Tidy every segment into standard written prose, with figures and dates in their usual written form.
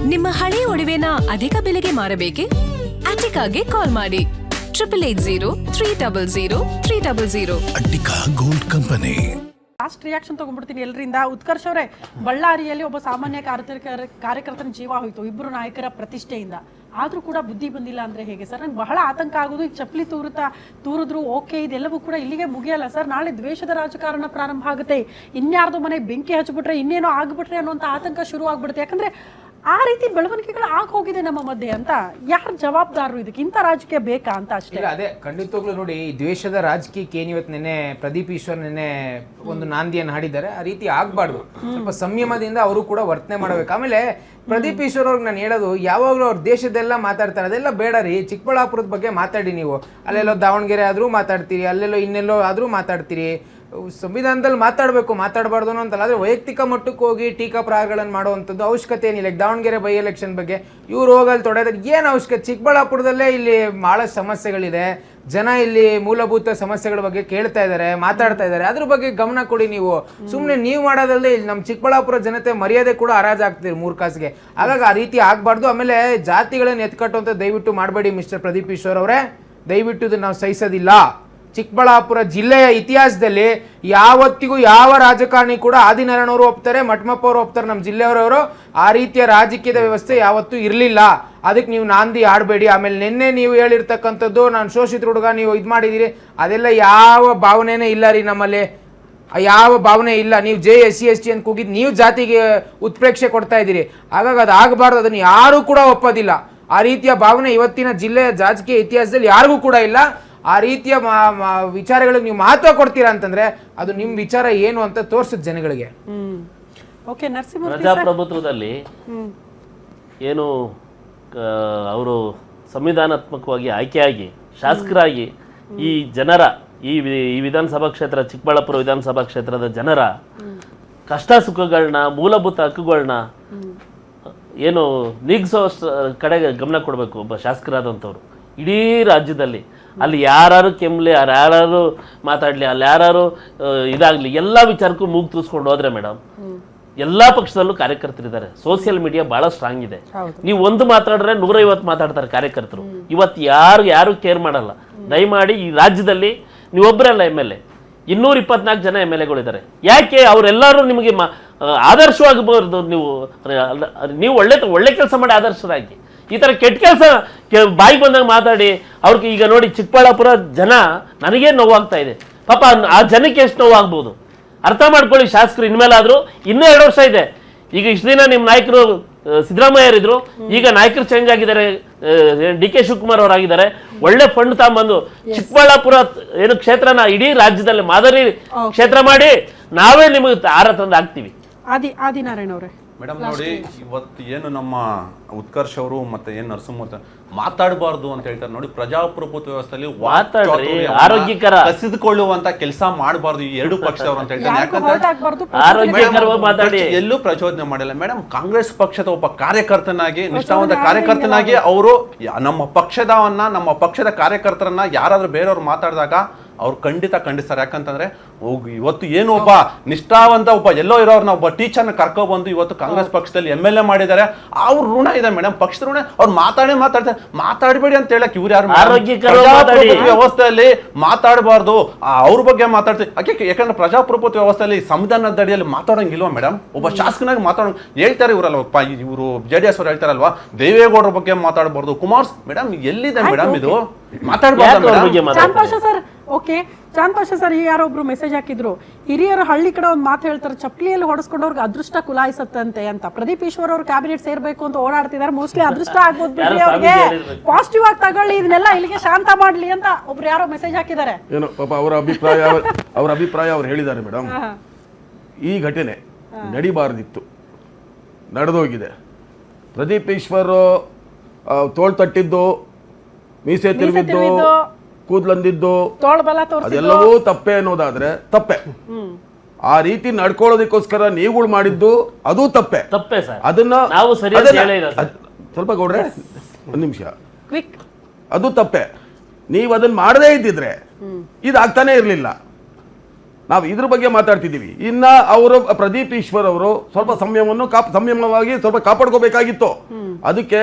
ನಿಮ್ಮ ಹಳೆ ಒಡವೆನ ಅಧಿಕ ಬೆಲೆಗೆ ಮಾರಬೇಕೆ? ಅಟಿಕಾಗೆ ಕಾಲ್ ಮಾಡಿ 8880 Attica gold company. Last reaction ತಗೊಂಡ್ಬಿಡ್ತೀನಿ ಎಲ್ಲರಿಂದ. ಉತ್ಕರ್ಷ್ ಅವರೇ, ಬಳ್ಳಾರಿಯಲ್ಲಿ ಒಬ್ಬ ಸಾಮಾನ್ಯ ಕಾರ್ಯಕರ್ತನ ಜೀವ ಹೋಯ್ತು ಇಬ್ಬರು ನಾಯಕರ ಪ್ರತಿಷ್ಠೆಯಿಂದ. ಆದ್ರೂ ಕೂಡ ಬುದ್ಧಿ ಬಂದಿಲ್ಲ ಅಂದ್ರೆ ಹೇಗೆ ಸರ್? ನಂಗೆ ಬಹಳ ಆತಂಕ ಆಗೋದು. ಈ ಚಪ್ಪಲಿ ತೂರಿದ್ರು ಓಕೆ, ಇದೆಲ್ಲವೂ ಕೂಡ ಇಲ್ಲಿಗೆ ಮುಗಿಯಲ್ಲ ಸರ್. ನಾಳೆ ದ್ವೇಷದ ರಾಜಕಾರಣ ಪ್ರಾರಂಭ ಆಗುತ್ತೆ. ಇನ್ಯಾರ್ದು ಮನೆ ಬೆಂಕಿ ಹಚ್ಚಿಬಿಟ್ರೆ, ಇನ್ನೇನೋ ಆಗ್ಬಿಟ್ರೆ ಅನ್ನೋಂಥ ಆತಂಕ ಶುರು ಆಗ್ಬಿಡುತ್ತೆ. ಯಾಕಂದ್ರೆ ಆ ರೀತಿ ಬೆಳವಣಿಗೆಗಳು ಹೋಗಿದೆ ನಮ್ಮ ಮಧ್ಯೆ ಅಂತ. ಯಾರು ಜವಾಬ್ದಾರರು ಇದಕ್ಕೆ? ಇಂಥ ರಾಜಕೀಯ ಬೇಕಾ ಅಂತ ಅಷ್ಟೇ. ಅದೇ ಖಂಡಿತವಾಗ್ಲೂ ನೋಡಿ, ಈ ದ್ವೇಷದ ರಾಜಕೀಯಕ್ಕೆ ಏನು ಇವತ್ತು ನೆನೆ ಪ್ರದೀಪ್ ಈಶ್ವರ್ ನೆನೆ ಒಂದು ನಾಂದಿಯನ್ನು ಹಾಡಿದ್ದಾರೆ. ಆ ರೀತಿ ಆಗ್ಬಾರ್ದು. ಸ್ವಲ್ಪ ಸಂಯಮದಿಂದ ಅವರು ಕೂಡ ವರ್ತನೆ ಮಾಡಬೇಕು. ಆಮೇಲೆ ಪ್ರದೀಪ್ ಈಶ್ವರ್ ಅವ್ರಿಗೆ ನಾನು ಹೇಳೋದು, ಯಾವಾಗಲೂ ಅವ್ರ ದೇಶದೆಲ್ಲ ಮಾತಾಡ್ತಾರೆ, ಅದೆಲ್ಲ ಬೇಡ ರೀ. ಚಿಕ್ಕಬಳ್ಳಾಪುರದ ಬಗ್ಗೆ ಮಾತಾಡಿ ನೀವು. ಅಲ್ಲೆಲ್ಲೋ ದಾವಣಗೆರೆ ಆದ್ರೂ ಮಾತಾಡ್ತೀರಿ, ಅಲ್ಲೆಲ್ಲೋ ಇನ್ನೆಲ್ಲೋ ಆದ್ರೂ ಮಾತಾಡ್ತೀರಿ. ಸಂವಿಧಾನದಲ್ಲಿ ಮಾತಾಡಬಾರ್ದು ಅಂತಲ್ಲ. ಆದರೆ ವೈಯಕ್ತಿಕ ಮಟ್ಟಕ್ಕೆ ಹೋಗಿ ಟೀಕಾ ಪ್ರಹಾರಗಳನ್ನು ಮಾಡುವಂಥದ್ದು ಅವಶ್ಯಕತೆ ಏನಿಲ್ಲ. ದಾವಣಗೆರೆ ಬೈ ಎಲೆಕ್ಷನ್ ಬಗ್ಗೆ ಇವ್ರು ಹೋಗಲ್ಲಿ ತೊಡೆದ್ರೆ ಏನು ಅವಶ್ಯಕತೆ? ಚಿಕ್ಕಬಳ್ಳಾಪುರದಲ್ಲೇ ಇಲ್ಲಿ ಭಾಳಷ್ಟು ಸಮಸ್ಯೆಗಳಿದೆ. ಜನ ಇಲ್ಲಿ ಮೂಲಭೂತ ಸಮಸ್ಯೆಗಳ ಬಗ್ಗೆ ಕೇಳ್ತಾ ಇದ್ದಾರೆ, ಮಾತಾಡ್ತಾ ಇದ್ದಾರೆ. ಅದ್ರ ಬಗ್ಗೆ ಗಮನ ಕೊಡಿ ನೀವು. ಸುಮ್ಮನೆ ನೀವು ಮಾಡೋದಲ್ಲದೆ ಇಲ್ಲಿ ನಮ್ಮ ಚಿಕ್ಕಬಳ್ಳಾಪುರ ಜನತೆ ಮರ್ಯಾದೆ ಕೂಡ ಹರಾಜಾಗ್ತೀರಿ 3 ಕಾಸಿಗೆ. ಹಾಗಾಗಿ ಆ ರೀತಿ ಆಗಬಾರ್ದು. ಆಮೇಲೆ ಜಾತಿಗಳನ್ನು ಎತ್ಕಟ್ಟುವಂತ ದಯವಿಟ್ಟು ಮಾಡಬೇಡಿ ಮಿಸ್ಟರ್ ಪ್ರದೀಪ್ ಈಶ್ವರ್ ಅವರೇ. ದಯವಿಟ್ಟು ಇದನ್ನು ನಾವು ಸಹಿಸೋದಿಲ್ಲ. ಚಿಕ್ಕಬಳ್ಳಾಪುರ ಜಿಲ್ಲೆಯ ಇತಿಹಾಸದಲ್ಲಿ ಯಾವತ್ತಿಗೂ ಯಾವ ರಾಜಕಾರಣಿ ಕೂಡ ಆದಿನಾರಾಯಣವರು ಒಪ್ತಾರೆ, ಮಠಮಪ್ಪ ಅವರು ಒಪ್ತಾರೆ, ನಮ್ಮ ಜಿಲ್ಲೆಯವರವರು. ಆ ರೀತಿಯ ರಾಜಕೀಯದ ವ್ಯವಸ್ಥೆ ಯಾವತ್ತೂ ಇರಲಿಲ್ಲ. ಅದಕ್ಕೆ ನೀವು ನಾಂದಿ ಆಡಬೇಡಿ. ಆಮೇಲೆ ನಿನ್ನೆ ನೀವು ಹೇಳಿರ್ತಕ್ಕಂಥದ್ದು, ನಾನು ಶೋಷಿತ ಹುಡುಗ ನೀವು ಇದು ಮಾಡಿದ್ದೀರಿ, ಅದೆಲ್ಲ ಯಾವ ಭಾವನೆನೇ ಇಲ್ಲ ರೀ ನಮ್ಮಲ್ಲಿ. ಯಾವ ಭಾವನೆ ಇಲ್ಲ. ನೀವು SC ST ಅಂತ ಕೂಗಿದ್ದು ನೀವು ಜಾತಿಗೆ ಉತ್ಪ್ರೇಕ್ಷೆ ಕೊಡ್ತಾ ಇದ್ದೀರಿ. ಹಾಗಾಗಿ ಅದು ಆಗಬಾರ್ದು. ಅದನ್ನು ಯಾರೂ ಕೂಡ ಒಪ್ಪೋದಿಲ್ಲ. ಆ ರೀತಿಯ ಭಾವನೆ ಇವತ್ತಿನ ಜಿಲ್ಲೆಯ ರಾಜಕೀಯ ಇತಿಹಾಸದಲ್ಲಿ ಯಾರಿಗೂ ಕೂಡ ಇಲ್ಲ. ಆ ರೀತಿಯ ವಿಚಾರಗಳಿಗೆ ನೀವು ಮಹತ್ವ ಕೊಡ್ತೀರಾ ಅಂತಂದ್ರೆ ಅದು ನಿಮ್ ವಿಚಾರ ಏನು ಅಂತ ತೋರಿಸುತ್ತೆ ಜನಗಳಿಗೆ. ಪ್ರಜಾಪ್ರಭುತ್ವದಲ್ಲಿ ಏನು ಅವರು ಸಂವಿಧಾನಾತ್ಮಕವಾಗಿ ಆಯ್ಕೆಯಾಗಿ ಶಾಸಕರಾಗಿ ಈ ಜನರ ಈ ವಿಧಾನಸಭಾ ಕ್ಷೇತ್ರ, ಚಿಕ್ಕಬಳ್ಳಾಪುರ ವಿಧಾನಸಭಾ ಕ್ಷೇತ್ರದ ಜನರ ಕಷ್ಟ ಸುಖಗಳನ್ನ, ಮೂಲಭೂತ ಹಕ್ಕುಗಳನ್ನ ಏನು ನೀಗಿಸೋ ಕಡೆಗೆ ಗಮನ ಕೊಡಬೇಕು ಒಬ್ಬ ಶಾಸಕರಾದಂಥವ್ರು. ಇಡೀ ರಾಜ್ಯದಲ್ಲಿ ಅಲ್ಲಿ ಯಾರು ಕೆಮ್ಮಲಿ, ಯಾರು ಮಾತಾಡಲಿ, ಅಲ್ಲಿ ಯಾರು ಇದಾಗಲಿ, ಎಲ್ಲ ವಿಚಾರಕ್ಕೂ ಮೂಗು ತೂರಿಸ್ಕೊಂಡು ಹೋದ್ರೆ ಮೇಡಮ್, ಎಲ್ಲ ಪಕ್ಷದಲ್ಲೂ ಕಾರ್ಯಕರ್ತರಿದ್ದಾರೆ. ಸೋಷಿಯಲ್ ಮೀಡಿಯಾ ಬಹಳ ಸ್ಟ್ರಾಂಗ್ ಇದೆ. ನೀವು ಒಂದು ಮಾತಾಡಿದ್ರೆ 150 ಮಾತಾಡ್ತಾರೆ ಕಾರ್ಯಕರ್ತರು. ಇವತ್ತು ಯಾರು ಕೇರ್ ಮಾಡಲ್ಲ. ದಯಮಾಡಿ ಈ ರಾಜ್ಯದಲ್ಲಿ ನೀವೊಬ್ಬರಲ್ಲ MLA, 224 ಜನ MLAಗಳಿದ್ದಾರೆ. ಯಾಕೆ ಅವರೆಲ್ಲರೂ ನಿಮಗೆ ಆದರ್ಶವಾಗಬಾರ್ದು? ನೀವು ಒಳ್ಳೆ ಕೆಲಸ ಮಾಡಿ ಆದರ್ಶರಾಗಿ. ಈ ಥರ ಕೆಟ್ಟ ಕೆಲಸ ಬಾಯಿಗೆ ಬಂದಾಗ ಮಾತಾಡಿ ಅವ್ರಿಗೆ, ಈಗ ನೋಡಿ ಚಿಕ್ಕಬಳ್ಳಾಪುರ ಜನ ನನಗೇ ನೋವಾಗ್ತಾ ಇದೆ. ಪಾಪ ಆ ಜನಕ್ಕೆ ಎಷ್ಟು ನೋವಾಗ್ಬೋದು ಅರ್ಥ ಮಾಡ್ಕೊಳ್ಳಿ. ಶಾಸಕರು ಇನ್ಮೇಲಾದರೂ ಇನ್ನೂ 2 ವರ್ಷ ಇದೆ. ಈಗ ಇಷ್ಟು ದಿನ ನಿಮ್ಮ ನಾಯಕರು ಸಿದ್ದರಾಮಯ್ಯರಿದ್ರು, ಈಗ ನಾಯಕರು ಚೇಂಜ್ ಆಗಿದ್ದಾರೆ. DK ಶಿವಕುಮಾರ್ ಅವರಾಗಿದ್ದಾರೆ. ಒಳ್ಳೆ ಫಂಡ್ ತಗೊಂಬಂದು ಚಿಕ್ಕಬಳ್ಳಾಪುರ ಏನು ಕ್ಷೇತ್ರನ ಇಡೀ ರಾಜ್ಯದಲ್ಲಿ ಮಾದರಿ ಕ್ಷೇತ್ರ ಮಾಡಿ ನಾವೇ ನಿಮಗೆ ಆರ ತಂದು ಹಾಕ್ತೀವಿ. ಆದಿನಾರಾಯಣ ಅವರೇ, ಮೇಡಮ್ ನೋಡಿ, ಇವತ್ತು ಏನು ನಮ್ಮ ಉತ್ಕರ್ಷ್ ಅವರು ಮತ್ತೆ ಏನು ನರಸಿಂಹ ಮಾತಾಡಬಾರ್ದು ಅಂತ ಹೇಳ್ತಾರೆ ನೋಡಿ. ಪ್ರಜಾಪ್ರಭುತ್ವ ವ್ಯವಸ್ಥೆಯಲ್ಲಿ ಆರೋಗ್ಯಕರ ಕಸಿದುಕೊಳ್ಳುವಂತ ಕೆಲಸ ಮಾಡಬಾರ್ದು ಈ ಎರಡು ಪಕ್ಷದವರು ಅಂತ ಹೇಳ್ತಾರೆ. ಯಾಕಂದ್ರೆ ಎಲ್ಲೂ ಪ್ರಚೋದನೆ ಮಾಡಿಲ್ಲ ಮೇಡಮ್. ಕಾಂಗ್ರೆಸ್ ಪಕ್ಷದ ಒಬ್ಬ ಕಾರ್ಯಕರ್ತನಾಗಿ, ನಿಷ್ಠಾವಂತ ಕಾರ್ಯಕರ್ತನಾಗಿ ಅವರು ನಮ್ಮ ಪಕ್ಷದ ಕಾರ್ಯಕರ್ತರನ್ನ ಯಾರಾದ್ರೂ ಬೇರೆಯವ್ರು ಮಾತಾಡಿದಾಗ ಅವ್ರು ಖಂಡಿಸ್ತಾರೆ. ಯಾಕಂತಂದ್ರೆ ಇವತ್ತು ಏನು ಒಬ್ಬ ನಿಷ್ಠಾವಂತ ಎಲ್ಲೋ ಇರೋರ್ನ ಒಬ್ಬ ಟೀಚರ್ನ ಕರ್ಕೊಬಂದು ಇವತ್ತು ಕಾಂಗ್ರೆಸ್ ಪಕ್ಷದಲ್ಲಿ MLA ಮಾಡಿದ್ದಾರೆ. ಅವ್ರ ಋಣ ಇದೆ ಮೇಡಮ್, ಪಕ್ಷದ ಋಣ. ಅವ್ರು ಮಾತಾಡ್ತಾರೆ. ಮಾತಾಡಬೇಡಿ ಅಂತ ಹೇಳಕ್ ಇವ್ರು ಯಾರು? ವ್ಯವಸ್ಥೆಯಲ್ಲಿ ಮಾತಾಡಬಾರ್ದು, ಅವ್ರ ಬಗ್ಗೆ ಮಾತಾಡ್ತೀವಿ. ಯಾಕಂದ್ರೆ ಪ್ರಜಾಪ್ರಭುತ್ವ ವ್ಯವಸ್ಥೆಯಲ್ಲಿ ಸಂವಿಧಾನದ ಅಡಿಯಲ್ಲಿ ಮಾತಾಡೋಂಗಿಲ್ವಾ ಮೇಡಮ್? ಒಬ್ಬ ಶಾಸಕನಾಗಿ ಹೇಳ್ತಾರೆ ಇವರಲ್ಲ, ಇವರು JDS ಅವ್ರು ಹೇಳ್ತಾರಲ್ವಾ, ದೇವೇಗೌಡರ ಬಗ್ಗೆ ಮಾತಾಡಬಾರ್ದು. ಮೇಡಮ್ ಎಲ್ಲಿದೆ ಮೇಡಮ್ ಇದು? ಚಾಂದ್ ಪಾಷಾ ಸರ್, ಯಾರೊಬ್ರು ಮೆಸೇಜ್ ಹಾಕಿದ್ರು, ಹಿರಿಯರು ಹಳ್ಳಿ ಕಡೆ ಒಂದು ಮಾತು ಹೇಳ್ತಾರೆ, ಚಪ್ಪಲಿಯಲ್ಲಿ ಹೊಡೆಸ್ಕೊಂಡವ್ರಿಗೆ ಅದೃಷ್ಟ ಕುಲಾಯಿಸತ್ತಂತೆ ಅಂತ. ಪ್ರದೀಪ್ ಈಶ್ವರ್ ಅವ್ರು ಕ್ಯಾಬಿನೆಟ್ ಸೇರ್ಬೇಕು ಅಂತ ಓಡಾಡ್ತಿದ್ದಾರೆ. ಮೋಸ್ಟ್ಲಿ ಅದೃಷ್ಟ ಆಗ್ಬೋದು ಬಿಡ್ರಿ ಅವ್ರಿಗೆ. ಪಾಸಿಟಿವ್ ಆಗಿ ತಗೊಳ್ಳಿ, ಇದನ್ನೆಲ್ಲ ಇಲ್ಲಿಗೆ ಶಾಂತ ಮಾಡ್ಲಿ ಅಂತ ಒಬ್ರು ಯಾರೋ ಮೆಸೇಜ್ ಹಾಕಿದ್ದಾರೆ. ಏನೋ ಪಾಪ ಅವರ ಅಭಿಪ್ರಾಯ ಅವ್ರು ಹೇಳಿದ್ದಾರೆ ಮೇಡಮ್. ಈ ಘಟನೆ ನಡಿಬಾರ್ದಿತ್ತು, ನಡೆದೋಗಿದೆ. ಪ್ರದೀಪ್ ಈಶ್ವರ್ ತೋಳ್ ತಟ್ಟಿದ್ದು, ಮೀಸೆ ತಿರುಗಿದ್ದು, ಕೂದ್ಲಂದಿದ್ದು, ಅದೆಲ್ಲವೂ ತಪ್ಪೆ ಅನ್ನೋದಾದ್ರೆ ತಪ್ಪೆ. ಆ ರೀತಿ ನಡ್ಕೊಳ್ಳೋದಕ್ಕೋಸ್ಕರ ನೀವುಗಳು ಮಾಡಿದ್ದು ಅದು ತಪ್ಪೆ. ಅದನ್ನ ಸ್ವಲ್ಪ ಗೌಡ್ರೆ ಒಂದು ನಿಮಿಷ, ಅದು ತಪ್ಪೆ. ನೀವು ಅದನ್ನ ಮಾಡದೇ ಇದ್ದಿದ್ರೆ ಇದಾಗ್ತಾನೆ ಇರ್ಲಿಲ್ಲ. ನಾವು ಇದ್ರ ಬಗ್ಗೆ ಮಾತಾಡ್ತಿದ್ದೀವಿ. ಇನ್ನ ಅವರು ಪ್ರದೀಪ್ ಈಶ್ವರ್ ಅವರು ಸ್ವಲ್ಪ ಸಂಯಮವಾಗಿ ಸ್ವಲ್ಪ ಕಾಪಾಡ್ಕೋಬೇಕಾಗಿತ್ತು. ಅದಕ್ಕೆ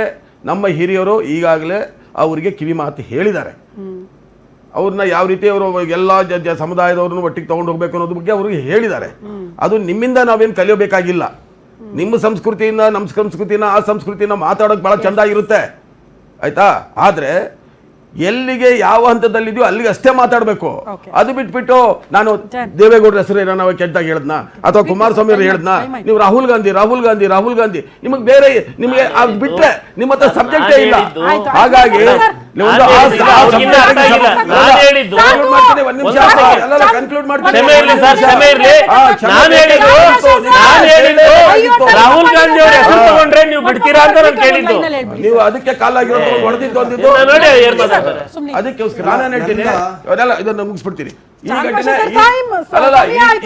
ನಮ್ಮ ಹಿರಿಯರು ಈಗಾಗಲೇ ಅವರಿಗೆ ಕಿವಿ ಮಾತು ಹೇಳಿದ್ದಾರೆ. ಅವ್ರನ್ನ ಯಾವ ರೀತಿ ಅವರು ಎಲ್ಲ ಸಮುದಾಯದವ್ರನ್ನ ಒಟ್ಟಿಗೆ ತಗೊಂಡು ಹೋಗ್ಬೇಕು ಅನ್ನೋದ್ರ ಬಗ್ಗೆ ಅವ್ರಿಗೆ ಹೇಳಿದ್ದಾರೆ. ಅದು ನಿಮ್ಮಿಂದ ನಾವೇನು ಕಲಿಯಬೇಕಾಗಿಲ್ಲ. ನಿಮ್ಮ ಸಂಸ್ಕೃತಿಯಿಂದ ನಮ್ಮ ಸಂಸ್ಕೃತಿನ ಆ ಸಂಸ್ಕೃತಿನ ಮಾತಾಡೋಕೆ ಬಹಳ ಚಂದ ಇರುತ್ತೆ, ಆಯ್ತಾ. ಆದ್ರೆ ಎಲ್ಲಿಗೆ ಯಾವ ಹಂತದಲ್ಲಿದೆಯೋ ಅಲ್ಲಿಗೆ ಅಷ್ಟೇ ಮಾತಾಡಬೇಕು. ಅದು ಬಿಟ್ಬಿಟ್ಟು ನಾನು ದೇವೇಗೌಡರ ಹೆಸರು ಏನೋ ನಾವು ಕೆಟ್ಟದಾಗಿ ಹೇಳದ್ನ ಅಥವಾ ಕುಮಾರಸ್ವಾಮಿ ಅವರು ಹೇಳದ್ನ, ನೀವು ರಾಹುಲ್ ಗಾಂಧಿ ನಿಮಗೆ ಬೇರೆ ನಿಮಗೆ ಅದು ಬಿಟ್ರೆ ನಿಮ್ಮ ಹತ್ರ ಸಬ್ಜೆಕ್ಟೇ ಇಲ್ಲ. ಹಾಗಾಗಿ ಕನ್ಕ್ಲೂಡ್ ಮಾಡ್ತೀನಿ. ರಾಹುಲ್ ಗಾಂಧಿ ಅವ್ರ ಹೆಸರು ತಗೊಂಡ್ರೆ ನೀವು ಬಿಡ್ತೀರಾ ಅಂತ ನಾನು ಕೇಳಿದ್ದು. ನೀವು ಅದಕ್ಕೆ ಕಾಲಾಗಿರೋದು ಹೊಡೆದಿದ್ದು ಅಂದಿದ್ದು ಅದಕ್ಕೋಸ್ಕರ ನಾನು ಹೇಳ್ತೀನಿ, ಅದೆಲ್ಲ ಇದನ್ನ ಮುಗಿಸ್ಬಿಡ್ತೀನಿ. ಈ ಘಟನೆ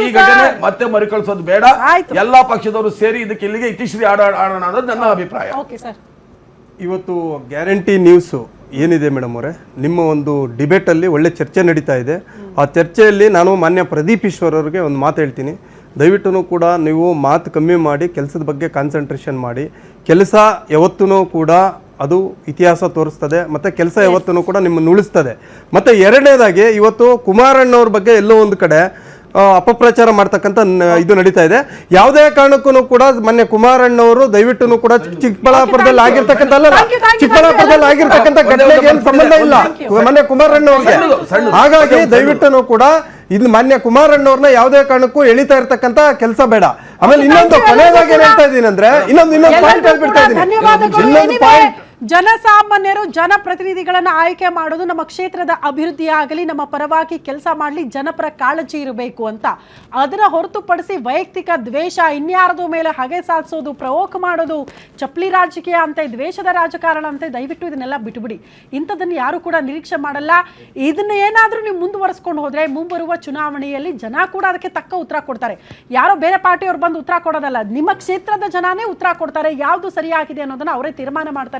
ಈ ಘಟನೆ ಮತ್ತೆ ಮರುಕಳಿಸೋದು ಬೇಡ. ಎಲ್ಲಾ ಪಕ್ಷದವರು ಸೇರಿ ಇದಕ್ಕೆ ಇಲ್ಲಿಗೆ ಇತಿಶ್ರೀ ಆಡೋಣ ಅನ್ನೋದು ನನ್ನ ಅಭಿಪ್ರಾಯ. ಇವತ್ತು ಗ್ಯಾರಂಟಿ ನ್ಯೂಸ್ ಏನಿದೆ ಮೇಡಮ್ ಅವರೇ, ನಿಮ್ಮ ಒಂದು ಡಿಬೇಟಲ್ಲಿ ಒಳ್ಳೆ ಚರ್ಚೆ ನಡೀತಾ ಇದೆ. ಆ ಚರ್ಚೆಯಲ್ಲಿ ನಾನು ಮಾನ್ಯ ಪ್ರದೀಪ್ ಈಶ್ವರ್ ಅವರಿಗೆ ಒಂದು ಮಾತು ಹೇಳ್ತೀನಿ. ದಯವಿಟ್ಟು ಕೂಡ ನೀವು ಮಾತು ಕಮ್ಮಿ ಮಾಡಿ ಕೆಲಸದ ಬಗ್ಗೆ ಕಾನ್ಸಂಟ್ರೇಷನ್ ಮಾಡಿ. ಕೆಲಸ ಯಾವತ್ತೂ ಕೂಡ ಅದು ಇತಿಹಾಸ ತೋರಿಸ್ತದೆ, ಮತ್ತು ಕೆಲಸ ಯಾವತ್ತೂ ಕೂಡ ನಿಮ್ಮನ್ನು ಉಳಿಸ್ತದೆ. ಮತ್ತು ಎರಡನೇದಾಗಿ ಇವತ್ತು ಕುಮಾರಣ್ಣವ್ರ ಬಗ್ಗೆ ಎಲ್ಲೋ ಒಂದು ಕಡೆ ಅಪಪ್ರಚಾರ ಮಾಡ್ತಕ್ಕಂಥ ಇದು ನಡೀತಾ ಇದೆ. ಯಾವುದೇ ಕಾರಣಕ್ಕೂ ಕೂಡ ಮೊನ್ನೆ ಕುಮಾರಣ್ಣವರು ದಯವಿಟ್ಟು ಕೂಡ ಚಿಕ್ಕಬಳ್ಳಾಪುರದಲ್ಲಿ ಆಗಿರ್ತಕ್ಕಂಥ ಚಿಕ್ಕಬಳ್ಳಾಪುರದಲ್ಲಿ ಆಗಿರ್ತಕ್ಕಂಥ ಘಟನೆಗೆ ಏನು ಸಂಬಂಧ ಇಲ್ಲ ಮೊನ್ನೆ ಕುಮಾರಣ್ಣವ್ರಿಗೆ. ಹಾಗಾಗಿ ದಯವಿಟ್ಟು ಕೂಡ ಇದು ಮಾನ್ಯ ಕುಮಾರಣ್ಣವ್ರನ್ನ ಯಾವುದೇ ಕಾರಣಕ್ಕೂ ಎಳಿತಾ ಇರ್ತಕ್ಕಂಥ ಕೆಲಸ ಬೇಡ. ಆಮೇಲೆ ಇನ್ನೊಂದು ಕೊನೆಯದಾಗಿ ಏನ್ ಹೇಳ್ತಾ ಇದ್ದೀನಿ ಅಂದ್ರೆ ಇನ್ನೊಂದು ಪಾಯಿಂಟ್ ಹೇಳ್ಬಿಡ್ತಾ ಇದ್ದೀನಿ. ಜನಸಾಮಾನ್ಯರು ಜನಪ್ರತಿನಿಧಿಗಳನ್ನ ಆಯ್ಕೆ ಮಾಡೋದು ನಮ್ಮ ಕ್ಷೇತ್ರದ ಅಭಿವೃದ್ಧಿ ಆಗಲಿ, ನಮ್ಮ ಪರವಾಗಿ ಕೆಲಸ ಮಾಡಲಿ, ಜನಪರ ಕಾಳಜಿ ಇರಬೇಕು ಅಂತ. ಅದನ್ನ ಹೊರತುಪಡಿಸಿ ವೈಯಕ್ತಿಕ ದ್ವೇಷ, ಇನ್ಯಾರದು ಮೇಲೆ ಹಗೆ ಸಾಧಿಸೋದು, ಪ್ರವೋಕ್ ಮಾಡೋದು, ಚಪ್ಪಲಿ ರಾಜಕೀಯ ಅಂತ, ದ್ವೇಷದ ರಾಜಕಾರಣ ಅಂತ, ದಯವಿಟ್ಟು ಇದನ್ನೆಲ್ಲ ಬಿಟ್ಬಿಡಿ. ಇಂಥದನ್ನು ಯಾರು ಕೂಡ ನಿರೀಕ್ಷೆ ಮಾಡಲ್ಲ. ಇದನ್ನ ಏನಾದ್ರೂ ನೀವು ಮುಂದುವರಿಸ್ಕೊಂಡು ಹೋದ್ರೆ ಮುಂಬರುವ ಚುನಾವಣೆಯಲ್ಲಿ ಜನ ಕೂಡ ಅದಕ್ಕೆ ತಕ್ಕ ಉತ್ತರ ಕೊಡ್ತಾರೆ. ಯಾರೋ ಬೇರೆ ಪಾರ್ಟಿಯವ್ರು ಬಂದು ಉತ್ತರ ಕೊಡೋದಲ್ಲ, ನಿಮ್ಮ ಕ್ಷೇತ್ರದ ಜನನೇ ಉತ್ತರ ಕೊಡ್ತಾರೆ. ಯಾವುದು ಸರಿಯಾಗಿದೆ ಅನ್ನೋದನ್ನ ಅವರೇ ತೀರ್ಮಾನ ಮಾಡ್ತಾರೆ.